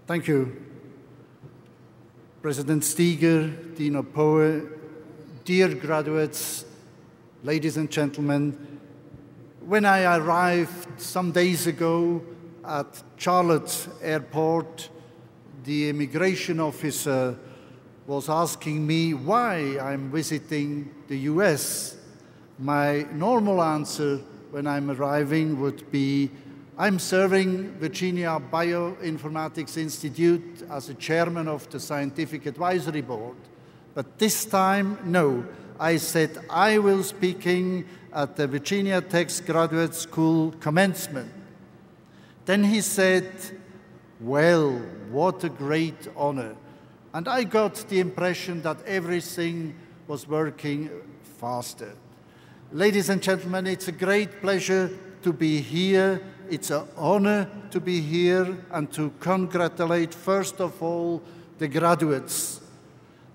Thank you. President Steger, Dean of Poe, dear graduates, ladies and gentlemen, when I arrived some days ago at Charlotte Airport, the immigration officer was asking me why I'm visiting the US. My normal answer when I'm arriving would be, I'm serving Virginia Bioinformatics Institute as a chairman of the Scientific Advisory Board. But this time, no. I said I will speaking at the Virginia Tech's Graduate School Commencement. Then he said, well, what a great honor. And I got the impression that everything was working faster. Ladies and gentlemen, it's a great pleasure to be here. It's an honor to be here and to congratulate, first of all, the graduates.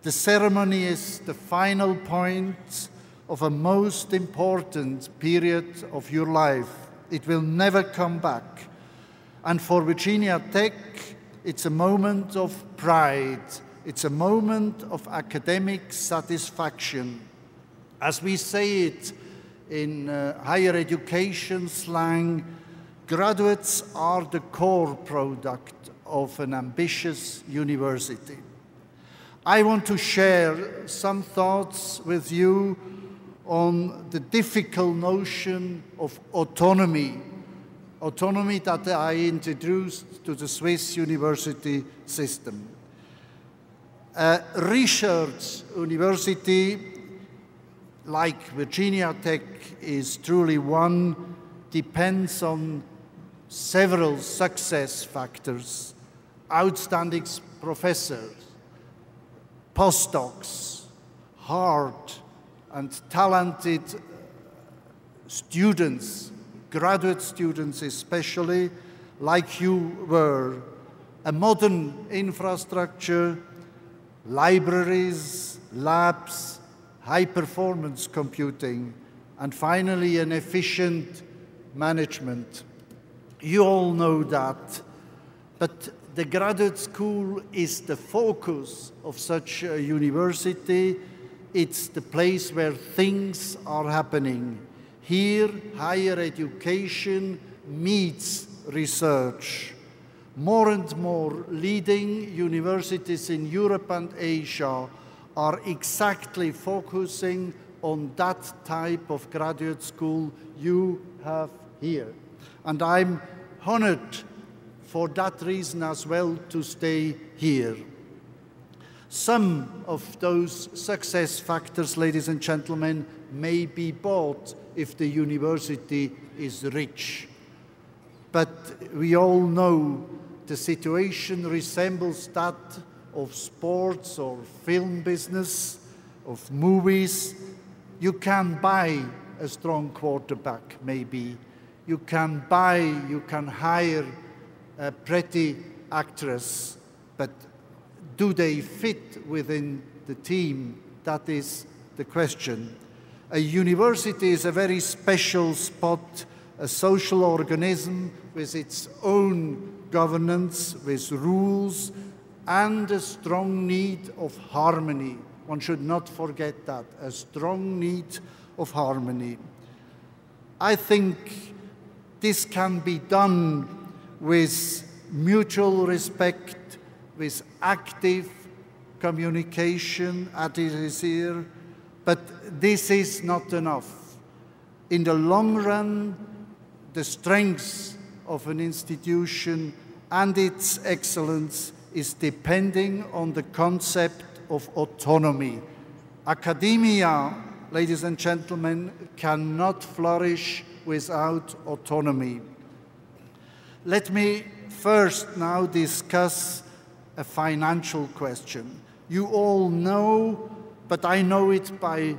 The ceremony is the final point of a most important period of your life. It will never come back. And for Virginia Tech, it's a moment of pride. It's a moment of academic satisfaction. As we say it in higher education slang, graduates are the core product of an ambitious university. I want to share some thoughts with you on the difficult notion of autonomy. Autonomy that I introduced to the Swiss university system. A research university like Virginia Tech is truly one, depends on several success factors: outstanding professors, postdocs, hard and talented students, graduate students especially, like you were, a modern infrastructure, libraries, labs, high-performance computing, and finally an efficient management. You all know that, but the graduate school is the focus of such a university. It's the place where things are happening. Here, higher education meets research. More and more leading universities in Europe and Asia are exactly focusing on that type of graduate school you have here. And I'm honored for that reason as well to stay here. Some of those success factors, ladies and gentlemen, may be bought if the university is rich. But we all know the situation resembles that of sports or film business, of movies. You can buy a strong quarterback, maybe. You can hire a pretty actress, but do they fit within the team? That is the question. A university is a very special spot, a social organism with its own governance, with rules, and a strong need of harmony. One should not forget that, a strong need of harmony. I think this can be done with mutual respect, with active communication at its ear, but this is not enough. In the long run, the strength of an institution and its excellence is depending on the concept of autonomy. Academia, ladies and gentlemen, cannot flourish without autonomy. Let me first now discuss a financial question. You all know, but I know it by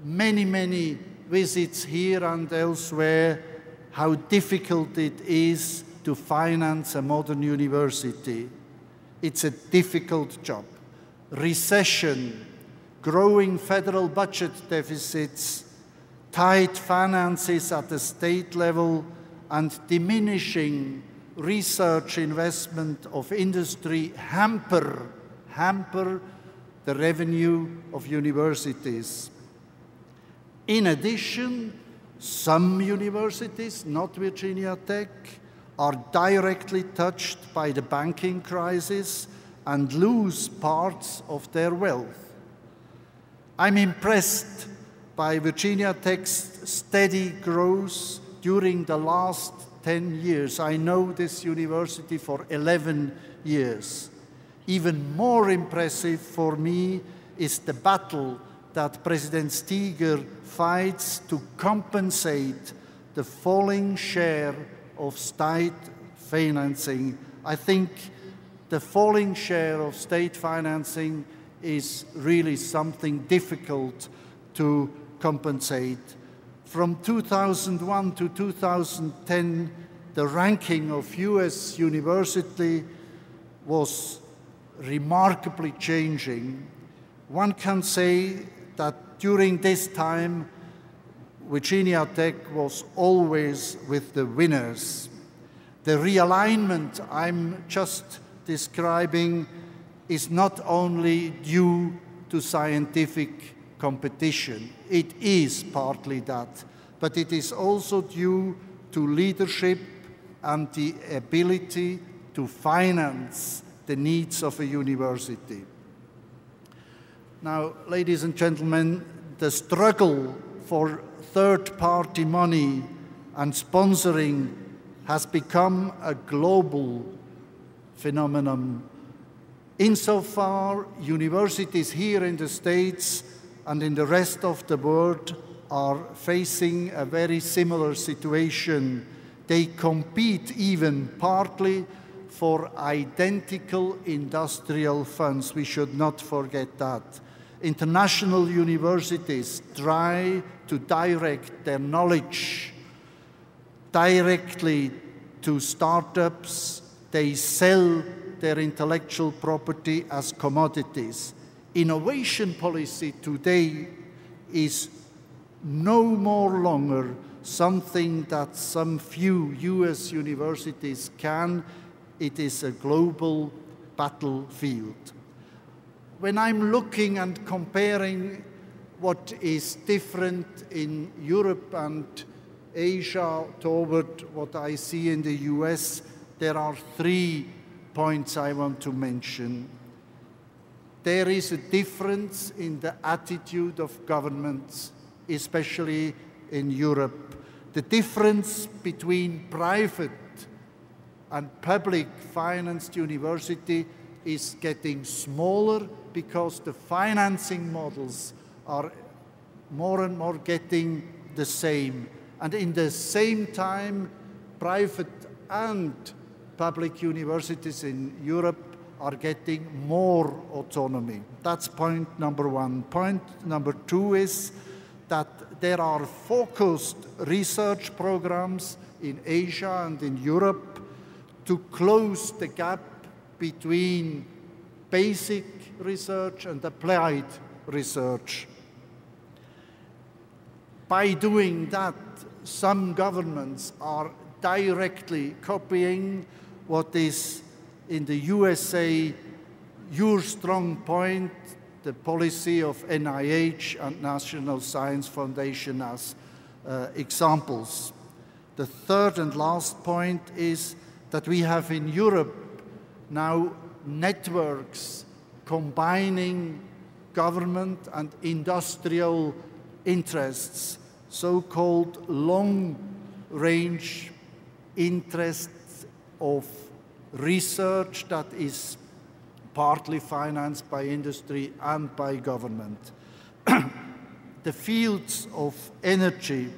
many visits here and elsewhere, how difficult it is to finance a modern university. It's a difficult job. Recession, growing federal budget deficits, tight finances at the state level, and diminishing research investment of industry hamper the revenue of universities. In addition, some universities, not Virginia Tech, are directly touched by the banking crisis and lose parts of their wealth. I'm impressed by Virginia Tech's steady growth during the last 10 years. I know this university for 11 years. Even more impressive for me is the battle that President Steger fights to compensate the falling share of state financing. I think the falling share of state financing is really something difficult to compensate. From 2001 to 2010, the ranking of US university was remarkably changing. One can say that during this time, Virginia Tech was always with the winners. The realignment I'm just describing is not only due to scientific competition. It is partly that, but it is also due to leadership and the ability to finance the needs of a university. Now, ladies and gentlemen, the struggle for third-party money and sponsoring has become a global phenomenon. Insofar, universities here in the States and in the rest of the world are facing a very similar situation. They compete even partly for identical industrial funds. We should not forget that. International universities try to direct their knowledge directly to startups. They sell their intellectual property as commodities. Innovation policy today is no more longer something that some few US universities can. It is a global battlefield. When I'm looking and comparing what is different in Europe and Asia toward what I see in the US, there are 3 points I want to mention. There is a difference in the attitude of governments, especially in Europe. The difference between private and public financed university is getting smaller because the financing models are more and more getting the same. And in the same time, private and public universities in Europe are getting more autonomy. That's point number one. Point number two is that there are focused research programs in Asia and in Europe to close the gap between basic research and applied research. By doing that, some governments are directly copying what is in the USA your strong point, the policy of NIH and National Science Foundation as examples. The third and last point is that we have in Europe now networks combining government and industrial interests, so-called long-range interests of research that is partly financed by industry and by government. The fields of energy,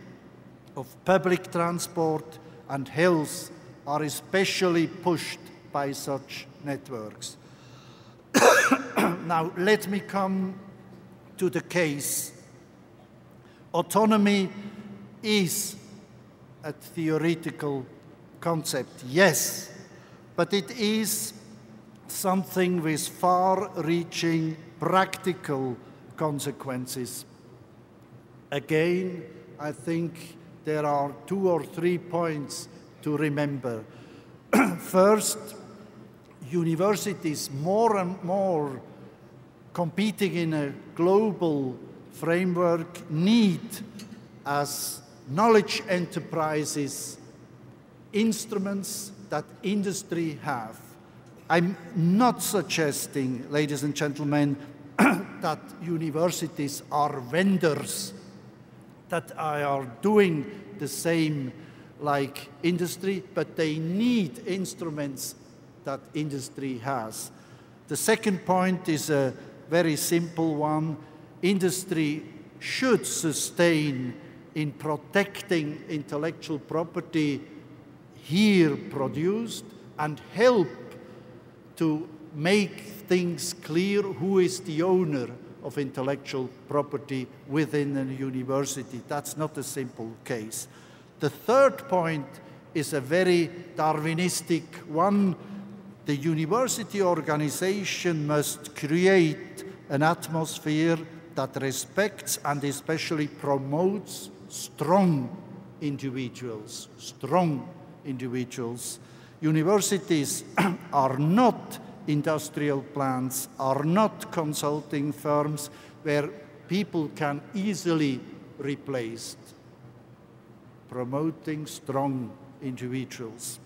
of public transport and health are especially pushed by such networks. Now, let me come to the case. Autonomy is a theoretical concept, yes, but it is something with far-reaching practical consequences. Again, I think there are 2 or 3 points to remember. First, universities more and more competing in a global framework need, as knowledge enterprises, instruments that industry have. I'm not suggesting, ladies and gentlemen, that universities are vendors, that are doing the same like industry, but they need instruments that industry has. The second point is a very simple one. Industry should sustain in protecting intellectual property here produced and help to make things clear who is the owner of intellectual property within a university. That's not a simple case. The third point is a very Darwinistic one. The university organization must create an atmosphere that respects and especially promotes strong individuals. Universities are not industrial plants, are not consulting firms where people can easily replace. Promoting strong individuals.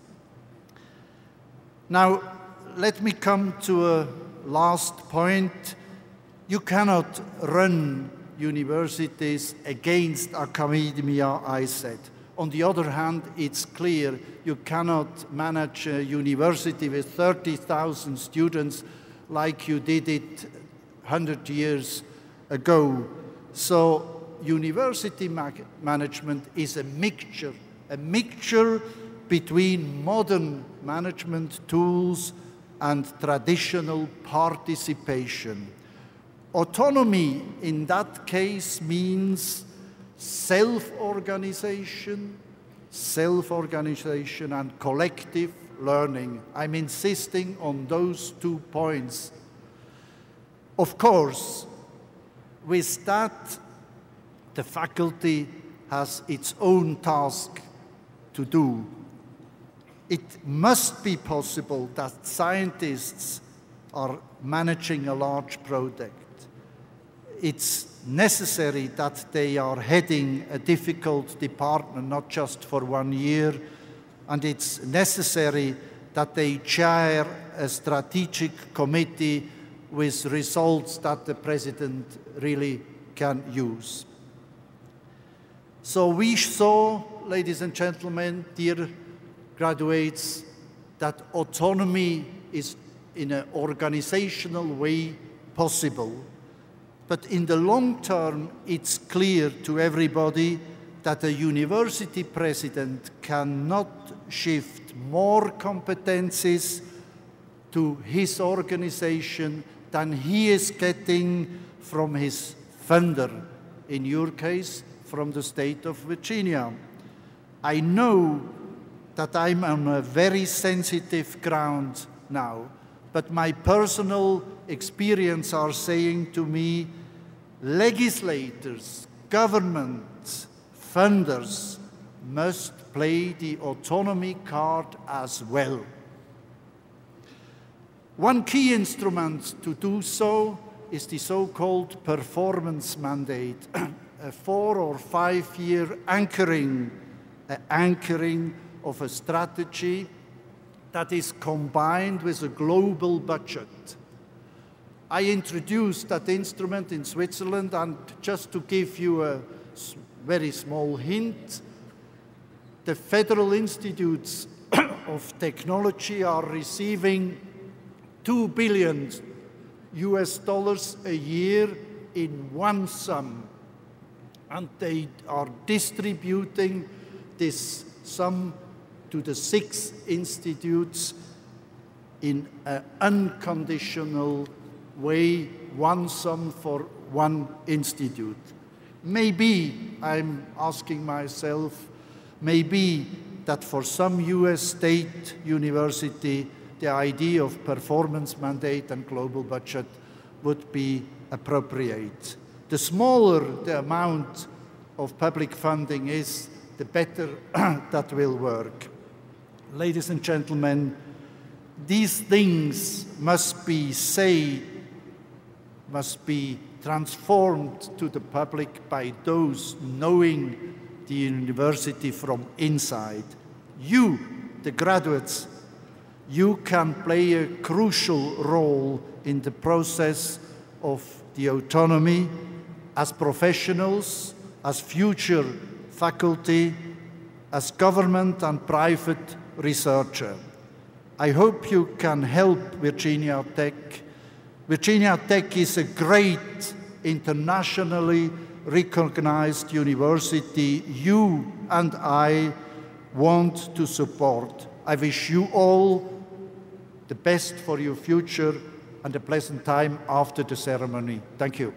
Now, let me come to a last point. You cannot run universities against academia, I said. On the other hand, it's clear you cannot manage a university with 30,000 students like you did it 100 years ago. So university management is a mixture between modern management tools and traditional participation. Autonomy in that case means self-organization and collective learning. I'm insisting on those 2 points. Of course, with that, the faculty has its own task to do. It must be possible that scientists are managing a large project. It's necessary that they are heading a difficult department, not just for 1 year, and it's necessary that they chair a strategic committee with results that the president really can use. So we saw, ladies and gentlemen, dear graduates, that autonomy is in an organizational way possible. But in the long term, it's clear to everybody that a university president cannot shift more competencies to his organization than he is getting from his funder, in your case, from the state of Virginia. I know that I'm on a very sensitive ground now, but my personal experience are saying to me, legislators, governments, funders must play the autonomy card as well. One key instrument to do so is the so-called performance mandate, a 4 or 5 year anchoring of a strategy that is combined with a global budget. I introduced that instrument in Switzerland, and just to give you a very small hint, the federal institutes of technology are receiving $2 billion a year in one sum, and they are distributing this sum to the 6 institutes in an unconditional way, one sum for one institute. Maybe, I'm asking myself, maybe that for some US state university, the idea of performance mandate and global budget would be appropriate. The smaller the amount of public funding is, the better that will work. ladies and gentlemen, these things must be said, must be transformed to the public by those knowing the university from inside. You, the graduates, you can play a crucial role in the process of the autonomy as professionals, as future faculty, as government and private researcher. I hope you can help Virginia Tech. Virginia Tech is a great, internationally recognized university you and I want to support. I wish you all the best for your future and a pleasant time after the ceremony. Thank you.